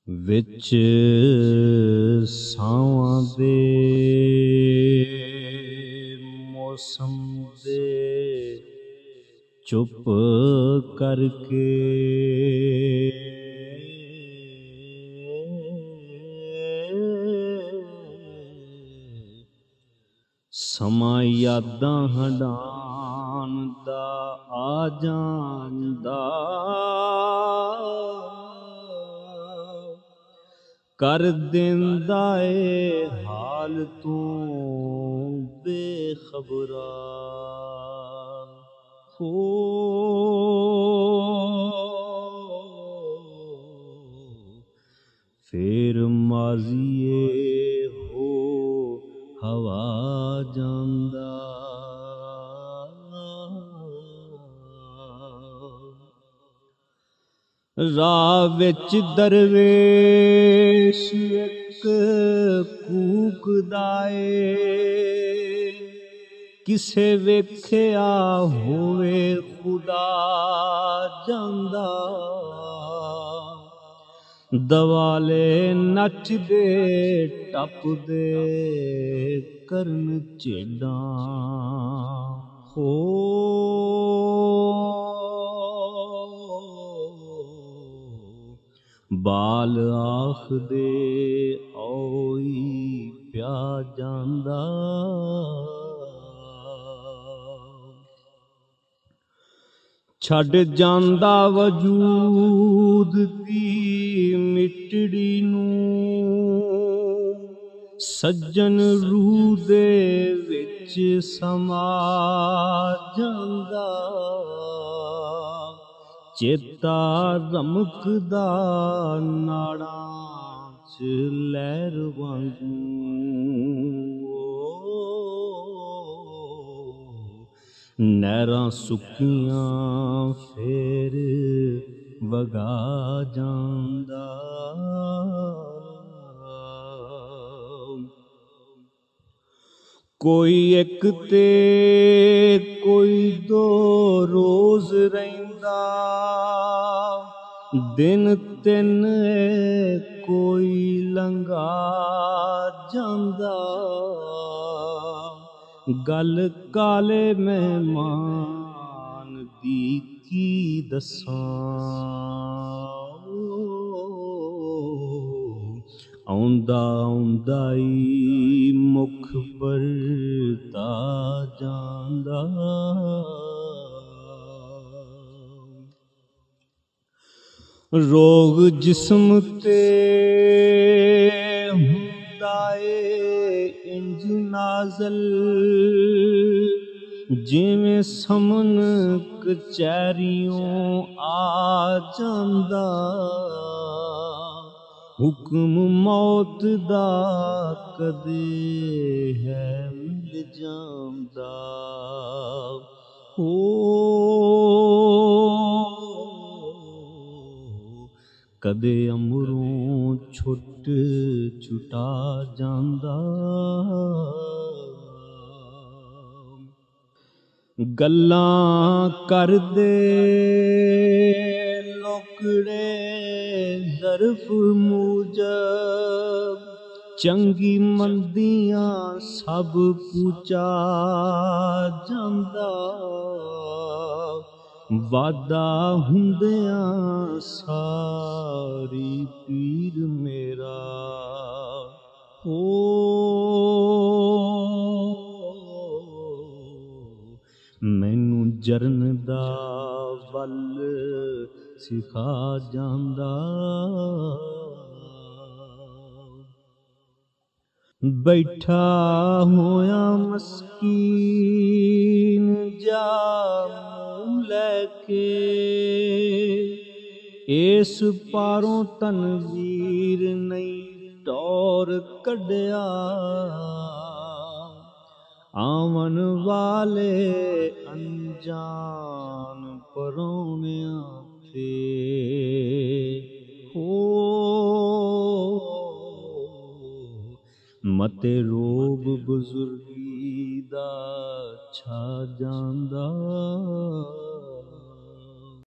विच सावां दे मौसम दे चुप करके समा यादां हंडाण दा आ जांदा कर देंदा ए हाल तू बेखबरा हो फिर माज़ीए हो हवा जांदा राह विच दरवेश इक कूकदा ए किसे वेख्या होवे खुदा जांदा दवाले नचदे टपदे करन झेडां हो बाल आखदे ओई प्या जांदा छड़ जांदा वजूद दी मिटड़ी नूं सज्जन रूह दे विच समा जांदा चेता रमकदा नाड़ां च लहर वांगू नहरां सुक्कियां फेर वगा जांदा कोई एक ते कोई दो रोज रहिंदा दिन तिन कोई लंघा जांदा गल काले मेहमान दी की दसां आउंदा आउंदा ई मुख परता जांदा रोग जिस्म ते हुंदा ए इंज नाज़ल जिवें समन कचहरियों आ जांदा हुक्म मौत दा कदे है मिल जांदा हो कदे अमरों छुट छुटा जांदा गल्लां करदे लोकड़े ज़र्फ मूजब चंगी मंदियां सब पूचा जांदा वादा हुंदियां सारी पीर मेरा हो मैनू जरन दा वल सिखा जांदा बैठा होया मस्कीन जा मुंह लैके इस पारों तनवीर नहीं टौर कढ़िया आवन वाले अनजान परौनियां थे हो मते रोब बुजुर्गी दा छा जांदा